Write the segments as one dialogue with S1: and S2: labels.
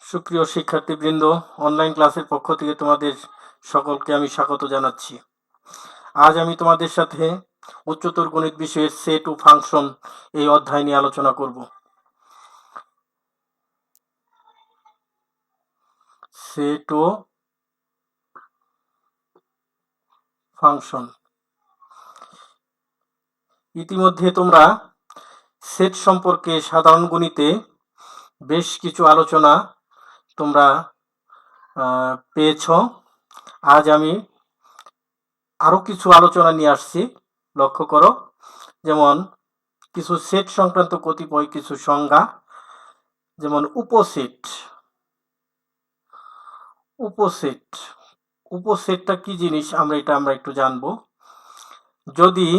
S1: সুপ্রিয় শিক্ষার্থীবৃন্দ, অনলাইন ক্লাসের পক্ষ থেকে তোমাদের সকলকে আমি স্বাগত জানাচ্ছি। আজ আমি তোমাদের সাথে উচ্চতর গণিত বিষয়ের সেট ও ফাংশন এই অধ্যায় নিয়ে আলোচনা করব। সেট ও ফাংশন। ইতিমধ্যে তোমরা সেট সম্পর্কে সাধারণ গণিতে বেশ কিছু আলোচনা তোমরা পেয়েছ। আজ আমি আরো কিছু আলোচনা নিয়ে আসছি, লক্ষ্য করো। যেমন কিছু সেট সংক্রান্ত কতিপয় কিছু সংজ্ঞা, যেমন উপসেট। উপসেটটা কি জিনিস আমরা একটু জানবো। যদি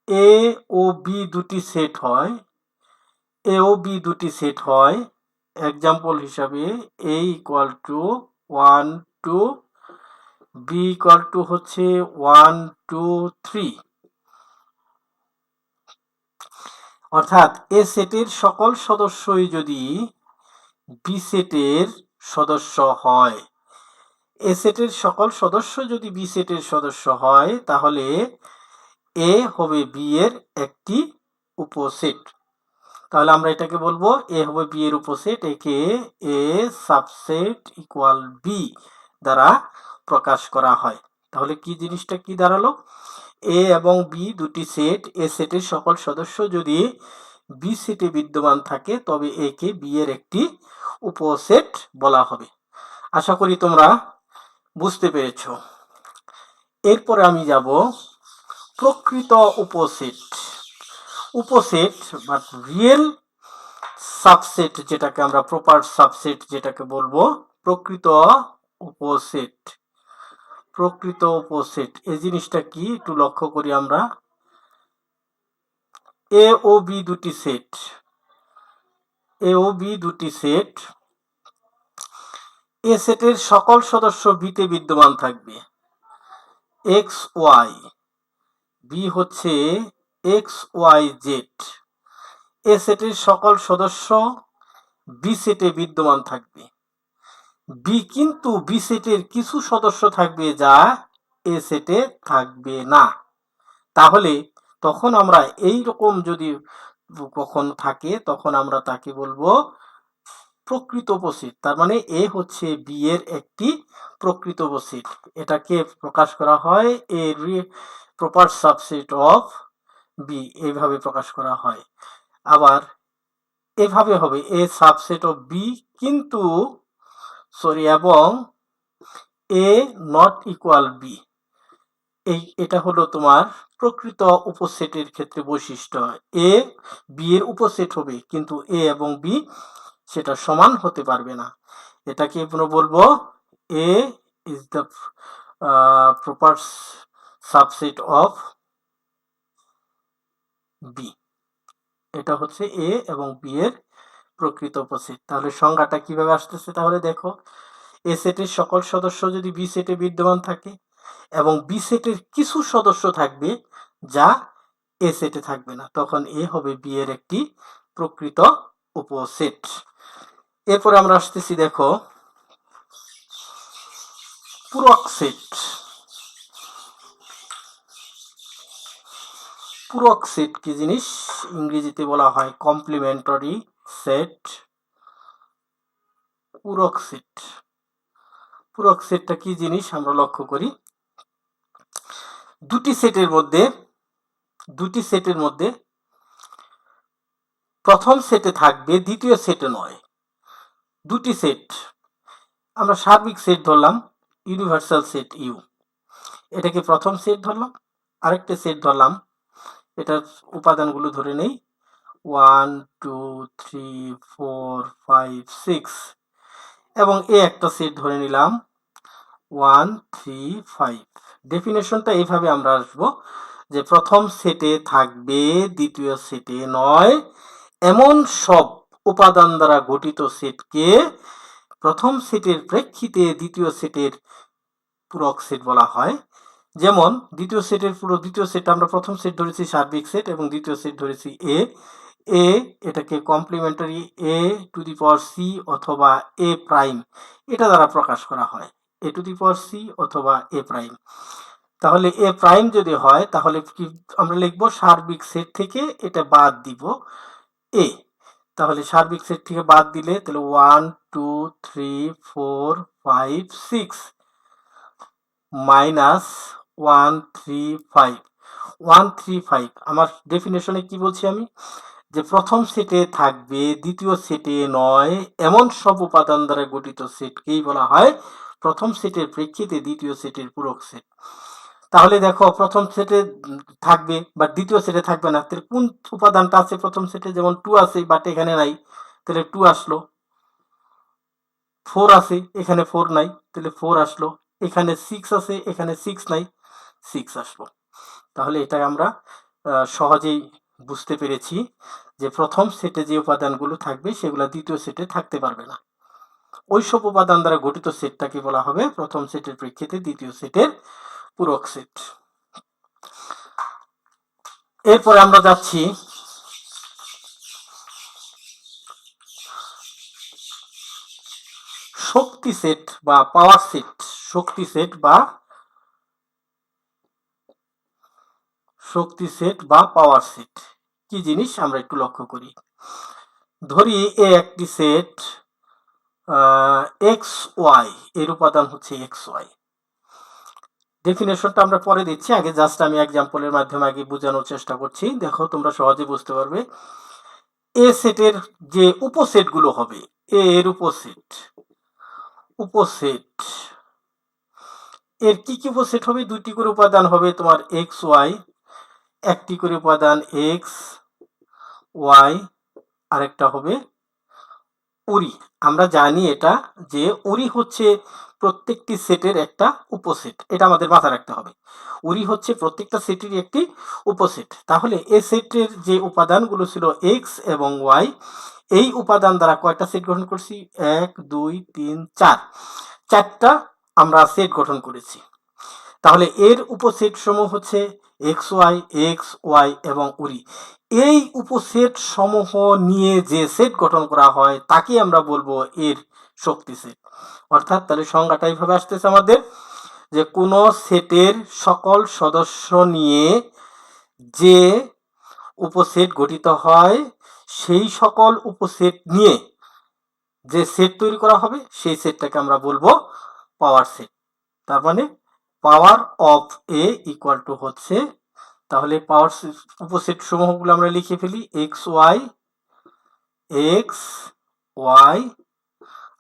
S1: এ ও বি দুটি সেট হয়, এক্সাম্পল হিসাবে a equal to 1 2, b equal to হচ্ছে 1 2 3, অর্থাৎ এ সেটের সকল সদস্যই যদি বি সেটের সদস্য হয়, এ সেটের সকল সদস্য যদি বি সেটের সদস্য হয়, তাহলে এ হবে বি এর একটি উপসেট। তাহলে আমরা এটাকে বলবো এ হবে বি এর উপসেট, একে এ সাবসেট ইকুয়াল বি দ্বারা প্রকাশ করা হয়। তাহলে কি জিনিসটা কি দাঁড়ালো? এ এবং বি দুটি সেট, এ সেটের সকল সদস্য যদি বি সেটে বিদ্যমান থাকে, তবে একে বি এর একটি উপসেট বলা হবে। আশা করি তোমরা বুঝতে পেরেছ। এরপরে আমি যাব প্রকৃত উপসেট বা রিয়েল সাবসেট, যেটাকে আমরা প্রপার সাবসেট যেটাকে বলবো, প্রকৃত উপসেট। এই জিনিসটা কি একটু লক্ষ্য করি আমরা। এ ও বি দুটি সেট, এ সেটের সকল সদস্য বিতে বিদ্যমান থাকবে, এক্স ওয়াই, বি হচ্ছে এক্স ওয়াই জেড। এ সেটের সকল সদস্য বি সেটে বিদ্যমান থাকবে, কিন্তু বি সেটের কিছু সদস্য থাকবে যা এ সেটে থাকবে না। তাহলে তখন আমরা এই রকম যদি কখন থাকে, তখন আমরা তাকে বলবো প্রকৃত উপসেট। তার মানে এ হচ্ছে বি এর একটি প্রকৃত উপসেট। এটাকে প্রকাশ করা হয় A proper subset of B, এইভাবে প্রকাশ করা হয়। আবার এভাবে হবে এ সাবসেট অফ বি কিন্তু এবং এ নট ইকুয়াল বি। এটা হলো তোমার প্রকৃত উপসেটের ক্ষেত্রে বৈশিষ্ট্য। এ বি এর উপসেট হবে, কিন্তু এ এবং বি সেটা সমান হতে পারবে না। এটাকে আমরা বলবো A is the proper subset of B. এটা হচ্ছে এ এবং বি এর প্রকৃত উপসেট। তাহলে সংজ্ঞাটা কিভাবে আসতেছে তাহলে দেখো। এ সেটের সকল সদস্য যদি বি সেটে বিদ্যমান থাকে এবং বি সেটের কিছু সদস্য থাকবে যা এ সেটে থাকবে না, তখন এ হবে বি এর একটি প্রকৃত উপসেট। এরপরে আমরা আসতেছি, দেখো পূরক সেট কি জিনিস? ইংরেজিতে বলা হয় কমপ্লিমেন্টারি সেট। পূরক সেটটা কি জিনিস আমরা লক্ষ্য করি। দুটি সেটের মধ্যে প্রথম সেটে থাকবে, দ্বিতীয় সেটে নয়। দুটি সেট আমরা সার্বিক সেট ধরলাম, ইউনিভার্সাল সেট ইউ, এটাকে প্রথম সেট ধরলাম। আরেকটা সেট ধরলাম, এটার উপাদানগুলো ধরে নেই 1 2 3 4 5 6, এবং এ একটা সেট ধরে নিলাম 1 3 5। ডেফিনেশনটা এইভাবে আমরা আসবো যে প্রথম সেটে থাকবে, দ্বিতীয় সেটে নয়, এমন সব উপাদান দ্বারা গঠিত সেটকে প্রথম সেটের প্রেক্ষিতে দ্বিতীয় সেটের পূরক সেট বলা হয়। যেমন দ্বিতীয় সেট আমরা প্রথম সেট ধরেছি সার্বিক সেট এবং দ্বিতীয় সেট ধরেছি এ। এ এটাকে complementary A to the power C অথবা এ প্রাইম এটা দ্বারা প্রকাশ করা হয়, এ টু দি পাওয়ার সি অথবা এ প্রাইম। তাহলে এ প্রাইম যদি হয় তাহলে কি আমরা লিখবো সার্বিক সেট থেকে এটা বাদ দিব এ। তাহলে সার্বিক সেট থেকে বাদ দিলে তাহলে 1 2 3 4 5 6 মাইনাস 1 3 5 1 3 5। আমার ডেফিনেশনে কি বলছি আমি, যে প্রথম সেটে থাকবে দ্বিতীয় সেটে নয় এমন সব উপাদান দ্বারা গঠিত সেটকেই বলা হয় প্রথম সেটের প্রেক্ষিতে দ্বিতীয় সেটের পূরক সেট। তাহলে দেখো প্রথম সেটে থাকবে বা দ্বিতীয় সেটে থাকবে না, তাহলে কোন উপাদানটা আছে প্রথম সেটে, যেমন 2 আছে বাট এখানে নাই, তাহলে 2 আসলো। 4 আছে এখানে 4 নাই, তাহলে 4 আসলো। এখানে 6 আছে এখানে 6 নাই, 6 আসলো। তাহলে এটা আমরা সহজেই বুঝতে পেরেছি যে প্রথম সেটে যে উপাদানগুলো থাকবে সেগুলো দ্বিতীয় সেটে থাকতে পারবে না। ওইসব উপাদান দ্বারা গঠিত সেটটাকে বলা হবে প্রথম সেটের প্রেক্ষিতে দ্বিতীয় সেটের পূরক সেট। এরপরে আমরা যাচ্ছি শক্তি সেট বা পাওয়ার সেট। শক্তি সেট বা পাওয়ার সেট কি জিনিস আমরা একটু লক্ষ্য করি। ধরি এ একটি সেট এক্স ওয়াই, এর উপাদান হচ্ছে এক্স ওয়াই। ডেফিনেশনটা আমরা পরে দিচ্ছি, আগে জাস্ট আমি এক্সাম্পলের মাধ্যমে আগে বোঝানোর চেষ্টা করছি, দেখো তোমরা সহজে বুঝতে পারবে। এ সেটের যে উপসেটগুলো হবে, এ এর উপসেট এর কি কি উপসেট হবে, দুইটি করে উপাদান হবে তোমার এক্স ওয়াই, একটি করে উপাদান এক্স ওয়াই, আরেকটা হবে উরি। আমরা জানি এটা যে উরি হচ্ছে প্রত্যেকটি সেটের একটা উপসেট, এটা আমাদের মাথায় রাখতে হবে। উরি হচ্ছে প্রত্যেকটা সেটেরই একটি উপসেট। তাহলে এ সেটের যে উপাদানগুলো ছিল এক্স এবং ওয়াই, এই উপাদান দ্বারা কয়টা সেট গঠন করছি, 1 2 3 4, চারটা আমরা সেট গঠন করেছি। তাহলে এর উপসেট সমূহ হচ্ছে এক্স ওয়াই এবং উরি। এই উপসেট সমূহ নিয়ে যে সেট গঠন করা হয় তাকে আমরা বলবো এর শক্তি সেট। অর্থাৎ তাহলে সংজ্ঞাটা এইভাবে আসতেছে আমাদের, যে কোনো সেটের সকল সদস্য নিয়ে যে উপসেট গঠিত হয় সেই সকল উপসেট নিয়ে যে সেট তৈরি করা হবে সেই সেটটাকে আমরা বলবো পাওয়ার সেট। তার মানে power of A equal to হচ্ছে, তাহলে পাওয়ার উপসেট সমূহগুলো আমরা লিখে ফেলি, এক্স ওয়াই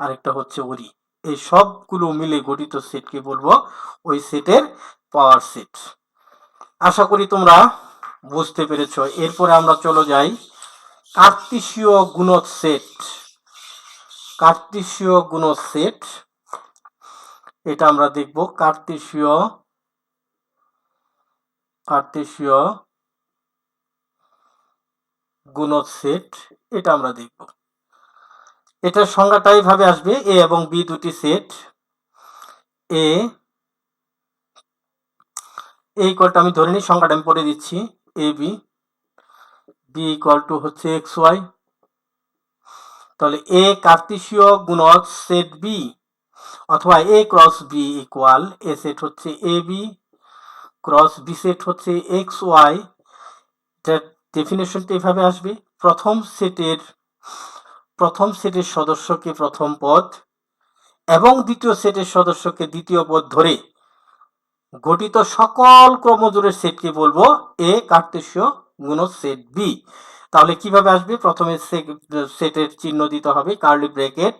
S1: আরেকটা হচ্ছে ওরি। এই সবগুলো মিলে গঠিত সেটকে বলবো ওই সেটের পাওয়ার সেট। আশা করি তোমরা বুঝতে পেরেছো। এরপরে আমরা চলে যাই কার্তেশীয় গুণজ সেট। কার্তেশীয় গুণজ সেট এটা আমরা দেখব, কার্তেশীয় গুণজ সেট এটা আমরা দেখব। এটার সংজ্ঞাটা এইভাবে আসবে, এ এবং বি দুটি সেট, এ ইকুয়াল টু, আমি ধরে নিই সংজ্ঞাটা আমি পড়ে দিচ্ছি, এ বি ইকুয়াল টু হচ্ছে এক্স ওয়াই। তাহলে এ কার্তেশীয় গুণজ সেট বি অথবা এ ক্রস বি ইকুয়াল, এ সেট হচ্ছে A B cross B set হচ্ছে এক্স ওয়াই। ডেফিনেশনটা এভাবে আসবে, প্রথম সেটের সদস্যকে প্রথম পদ এবং দ্বিতীয় সেটের সদস্যকে দ্বিতীয় পদ ধরে গঠিত সকল ক্রমজোড়ের সেটকে বলবো এ কার্তেশীয় গুণজ সেট বি। তাহলে কিভাবে আসবে, প্রথমে সেটের চিহ্ন দিতে হবে কার্লি ব্র্যাকেট,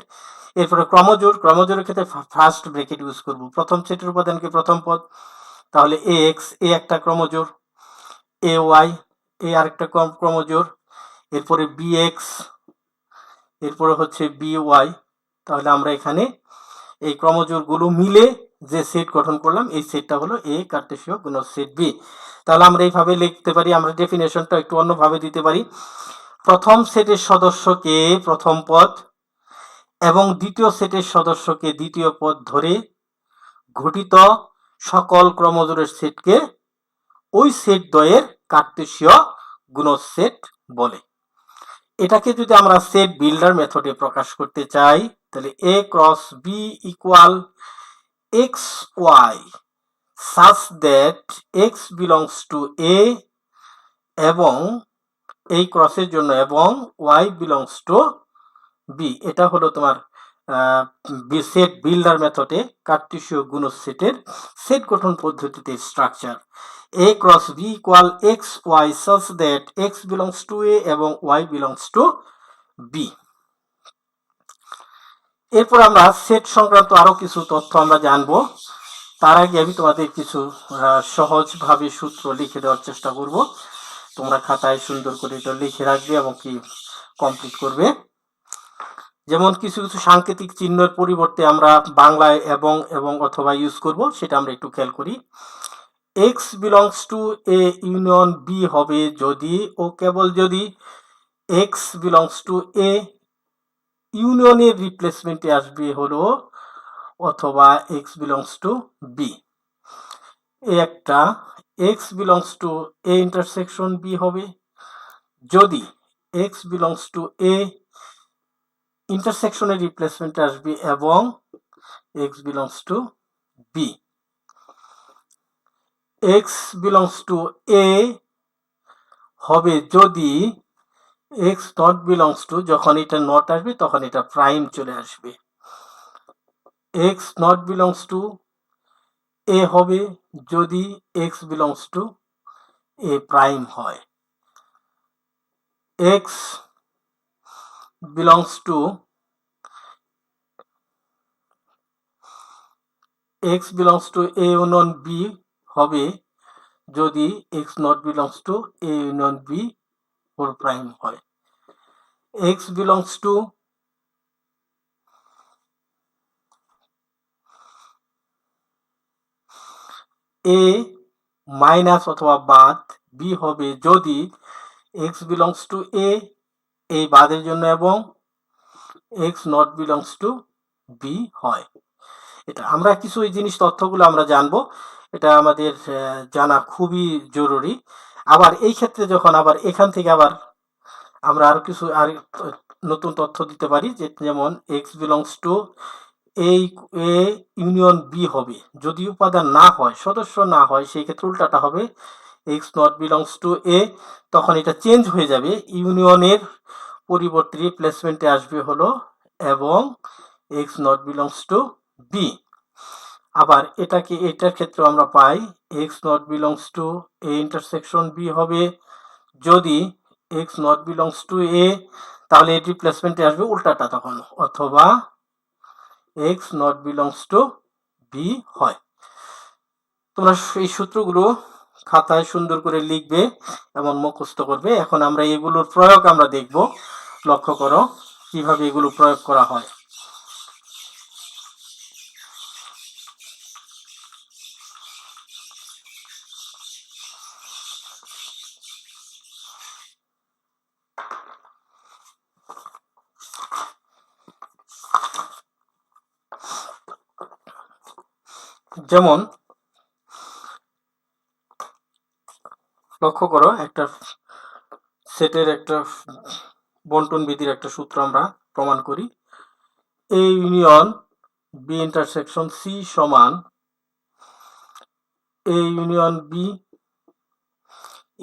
S1: এরপরে ক্রমজোড়ের ক্ষেত্রে ফার্স্ট ব্র্যাকেট ইউজ করব, প্রথম সেটের উপাদানকে প্রথম পদ, তাহলে এ এক্স, এ একটা ক্রমজোড়, এ ওয়াই এ আরেকটা ক্রমজোড়, এরপরে বি এক্স, এরপরে হচ্ছে বি ওয়াই। তাহলে আমরা এখানে এই ক্রমজোড়গুলো মিলে যে সেট গঠন করলাম এই সেটটা হলো এ কার্তেশীয় গুণজ সেট বি। তাহলে আমরা এইভাবে লিখতে পারি, আমরা ডেফিনেশনটা একটু অন্যভাবে দিতে পারি, প্রথম সেটের সদস্যকে প্রথম পদ এবং দ্বিতীয় সেটের সদস্যকে দ্বিতীয় পদ ধরে গঠিত সকল ক্রমজোড়ের সেটকে ওই সেট দ্বয়ের কার্তেশীয় গুণজ সেট বলে। এটাকে যদি আমরা সেট বিল্ডার মেথডে প্রকাশ করতে চাই তাহলে A cross B equal x y such that x belongs to a এবং এই ক্রসের জন্য এবং y belongs to b। এটা হলো তোমার সেট বিল্ডার মেথডে কার্টেসীয় গুণজ সেটের সেট গঠন পদ্ধতিতে structure. a cross b equal x y such that x belongs to a এবং y belongs to b। এরপর আমরা সেট সংক্রান্ত আরো কিছু তথ্য আমরা জানবো। তার আগে আমি তোমাদের কিছু সহজভাবে সূত্র লিখে দেওয়ার চেষ্টা করব। তোমরা খাতায় সুন্দর করে এটা লিখে রাখবে এবং কি কমপ্লিট করবে। যেমন কিছু কিছু সাংকেতিক চিহ্নের পরিবর্তে আমরা বাংলায় এবং এবং অথবা ইউজ করব, সেটা আমরা একটু খেয়াল করি। X belongs to A union B হবে যদি ও কেবল যদি এক্স বিলংস টু এ ইউনিয়নের রিপ্লেসমেন্টে আসবে হলো অথবা এক্স বিলংস টু বি। একটা x belongs to A intersection B হবে যদি এক্স বিলংস টু এ ইন্টারসেকশনের রিপ্লেসমেন্টে আসবে এবং x belongs to B. X belongs to A হবে যদি এক্স নট বিলংস টু, যখন এটা নট আসবে তখন এটা প্রাইম চলে আসবে। X not belongs to A হবে যদি x belongs to A prime হয়। X belongs to x belongs to A union B হবে যদি x not belongs to A union B whole prime হয়। X belongs to A minus অথবা বাদ B হবে যদি এক্স বিলংস টু এ এই বাদের জন্য এবং x not belongs to B হয়। এটা আমরা কিছু এই জিনিস তথ্যগুলো আমরা জানবো, এটা আমাদের জানা খুবই জরুরি। আবার এই ক্ষেত্রে যখন আবার এখান থেকে আবার আমরা আরো কিছু আর নতুন তথ্য দিতে পারি, যেমন x belongs to A union B হবে যদি উপাদান না হয়, সদস্য না হয়, সেই ক্ষেত্রে উল্টাটা হবে এক্স নট বিলংস টু এ। তখন এটা চেঞ্জ হয়ে যাবে, ইউনিয়নের পরিবর্তে রিপ্লেসমেন্টে আসবে হলো এবং x not belongs to B. আবার এটাকে এটার ক্ষেত্রে আমরা পাই x not belongs to A intersection B হবে যদি x not belongs to A, তাহলে এর রিপ্লেসমেন্টে আসবে উল্টাটা তখন, অথবা x not belongs to B হয়। তোমরা এই সূত্রগুলো খাতায় সুন্দর করে লিখবে এবং মুখস্থ করবে। এখন আমরা এগুলোর প্রয়োগ আমরা দেখব। লক্ষ্য করো কিভাবে এগুলো প্রয়োগ করা হয়। যেমন লক্ষ্য করো একটা সেটের একটা বন্টন বিধির একটা সূত্র আমরা প্রমাণ করি। A union B intersection C সমান A union B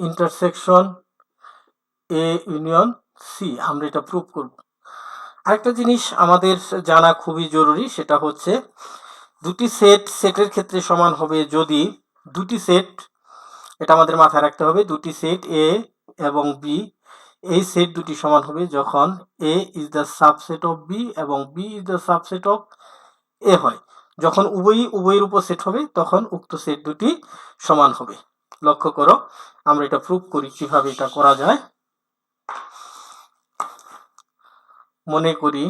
S1: intersection A union C. আমরা এটা প্রুভ করব। আরেকটা জিনিস আমাদের জানা খুবই জরুরি, সেটা হচ্ছে দুটি সেটের ক্ষেত্রে সমান হবে যদি দুটি সেট, এটা আমাদের মাথায় রাখতে হবে, দুটি সেট এ এবং বি, এই সেট দুটি সমান হবে যখন A is the subset of B এবং B is the subset of A হয়। যখন উভয়ের উপর সেট হবে তখন উক্ত সেট দুটি সমান হবে। লক্ষ্য করো আমরা এটা প্রুভ করি কিভাবে এটা করা যায়। মনে করি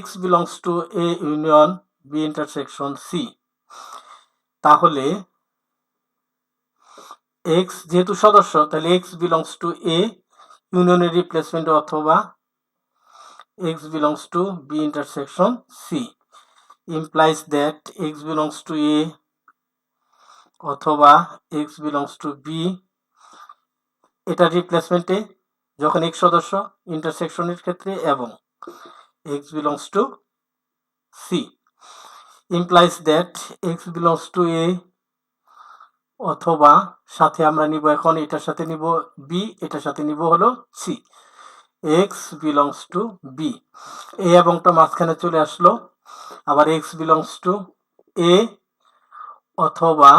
S1: x belongs to a union b intersection c, তাহলে x যেহেতু সদস্য তাহলে x belongs to a ইউনিয়নের রিপ্লেসমেন্ট অথবা x belongs to b intersection c implies that x belongs to a অথবা x belongs to b, এটা রিপ্লেসমেন্টে যখন x সদস্য ইন্টারসেকশনের ক্ষেত্রে এবং x belongs to C implies that x belongs to A অথবা সাথে আমরা নিব এখন এটার সাথে নিব B, এটার সাথে নিব হলো C, x belongs to B, A এবংটা মাঝখানে চলে আসলো, আবার x belongs to A অথবা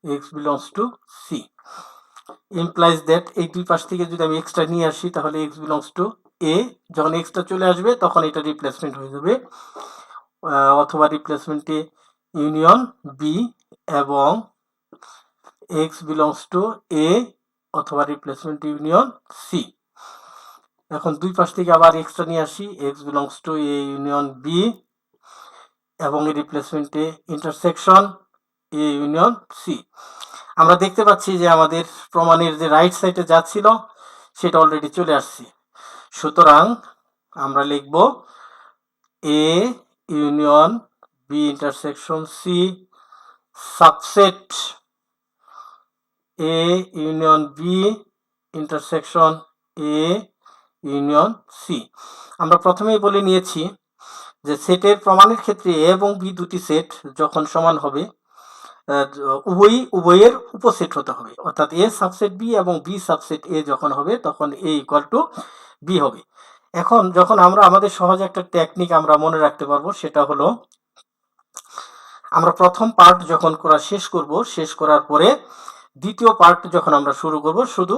S1: x belongs to C implies that এই দুই পাশ থেকে যদি আমি এক্সট্রা নিয়ে আসি তাহলে x belongs to A, যখন এক্সট্রা চলে আসবে তখন এটা রিপ্লেসমেন্ট হয়ে যাবে, অথবা রিপ্লেসমেন্টে ইউনিয়ন B এবং x belongs to A অথবা রিপ্লেসমেন্ট ইউনিয়ন C। এখন দুই পাশ থেকে আবার এক্সট্রা নিয়ে আসি, x belongs to A union B এবং এই রিপ্লেসমেন্টে ইন্টারসেকশন A ইউনিয়ন C। আমরা দেখতে পাচ্ছি যে আমাদের প্রমাণের যে রাইট সাইডে যা ছিল সেটা অলরেডি চলে আসছে, সুতরাং আমরা লিখব A union B intersection C subset A union B intersection A union C। আমরা প্রথমেই বলে নিয়েছি যে সেটের প্রমাণের ক্ষেত্রে A এবং B দুটি সেট যখন সমান হবে উভয়ের উপসেট হতে হবে, অর্থাৎ A সাবসেট B এবং B সাবসেট A যখন হবে তখন A ইকুয়াল টু B হবে। এখন যখন আমরা আমাদের সহজ একটা টেকনিক আমরা মনে রাখতে পারবো, সেটা হলো আমরা প্রথম পার্ট যখন করা শেষ করব, শেষ করার পরে দ্বিতীয় পার্ট যখন আমরা শুরু করব, শুধু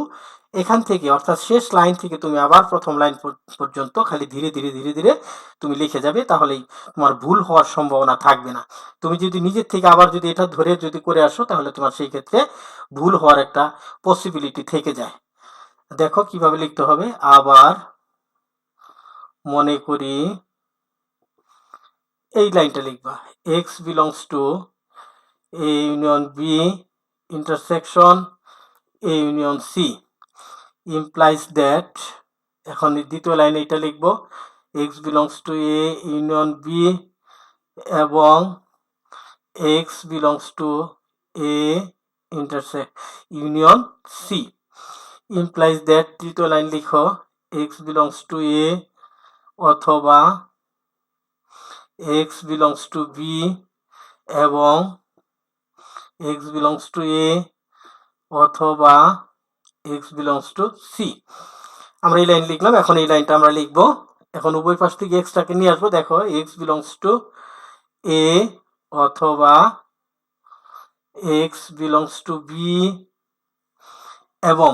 S1: এখান থেকে অর্থাৎ শেষ লাইন থেকে তুমি আবার প্রথম লাইন পর্যন্ত খালি ধীরে ধীরে ধীরে ধীরে তুমি লিখে যাবে, তাহলেই তোমার ভুল হওয়ার সম্ভাবনা থাকবে না। তুমি যদি নিজের থেকে আবার যদি এটা ধরে যদি করে আসো তাহলে তোমার সেই ক্ষেত্রে ভুল হওয়ার একটা পসিবিলিটি থেকে যায়। দেখো কিভাবে লিখতে হবে, আবার মনে করি এই লাইনটা লিখবা, x belongs to A union B intersection A union C implies that, এখন দ্বিতীয় লাইনে এটা লিখব, x belongs to A union B এবং x belongs to A union C implies that, তৃতীয় লাইন লিখো, x belongs to A অথবা x belongs to B এবং x belongs to A অথবা x belongs to C। আমরা এই line লিখলাম, এখন এই লাইনটা আমরা লিখব, এখন উভয় পাশ থেকে এক্সট্রাকে নিয়ে আসবো, দেখো x belongs to A অথবা x belongs to B এবং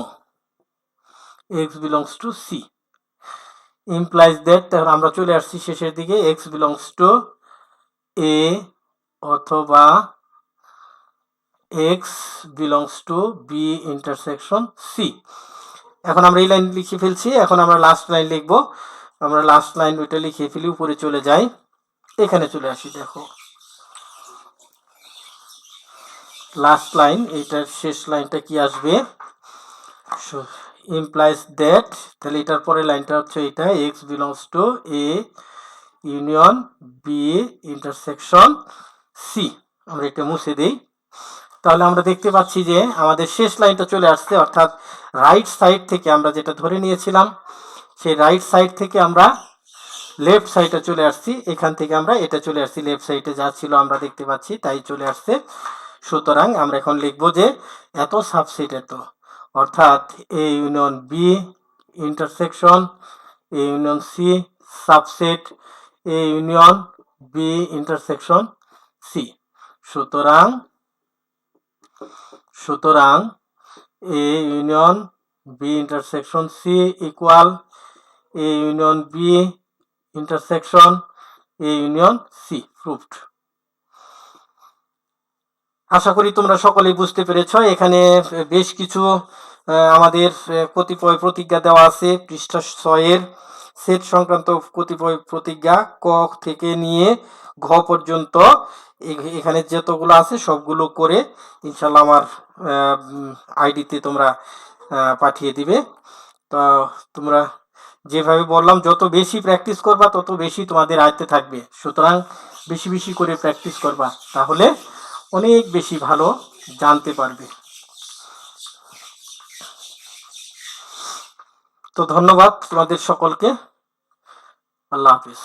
S1: x belongs to C implies that, তাহলে আমরা চলে আসছি শেষের দিকে, x belongs to A অথবা x belongs to B intersection C। এখন আমরা এই লাইন লিখে ফেলছি, এখন আমরা লাস্ট লাইন লিখব, আমরা লাস্ট লাইন ওইটা লিখে ফেলি, উপরে চলে যাই, এখানে চলে আসি, দেখো লাস্ট লাইন, এইটার শেষ লাইনটা কি আসবে, implies that, তাহলে এটার পরে লাইনটা হচ্ছে এটা, x belongs to A union B intersection C। আমরা এটা মুছে দেই, তাহলে আমরা দেখতে পাচ্ছি যে আমাদের শেষ লাইনটা চলে আসছে, অর্থাৎ রাইট সাইড থেকে আমরা যেটা ধরে নিয়েছিলাম সেই রাইট সাইড থেকে আমরা লেফট সাইডে চলে আসছি, এখান থেকে আমরা এটা চলে আসছি, লেফট সাইডে যা ছিল আমরা দেখতে পাচ্ছি তাই চলে আসছে। সুতরাং আমরা এখন লিখব যে এত সাবসেট এত, অর্থাৎ A union B intersection A union C subset A union B intersection C। সুতরাং A union B intersection C equal A union B intersection A union C proved. আশা করি তোমরা সকলেই বুঝতে পেরেছ। এখানে বেশ কিছু আমাদের কতিপয় প্রতিজ্ঞা দেওয়া আছে, পৃষ্ঠা 6-এর সেট সংক্রান্ত কতিপয় প্রতিজ্ঞা ক থেকে নিয়ে ঘ পর্যন্ত এখানে যতগুলো আছে সবগুলো করে ইনশাল্লাহ আমার আইডিতে তোমরা পাঠিয়ে দিবে। তো তোমরা যেভাবে বললাম যত বেশি প্র্যাকটিস করবা তত বেশি তোমাদের আয়ত্তে থাকবে, সুতরাং বেশি বেশি করে প্র্যাকটিস করবা, তাহলে অনেক বেশি ভালো জানতে পারবে। তো ধন্যবাদ তোমাদের সকলকে। আল্লাহ হাফিজ।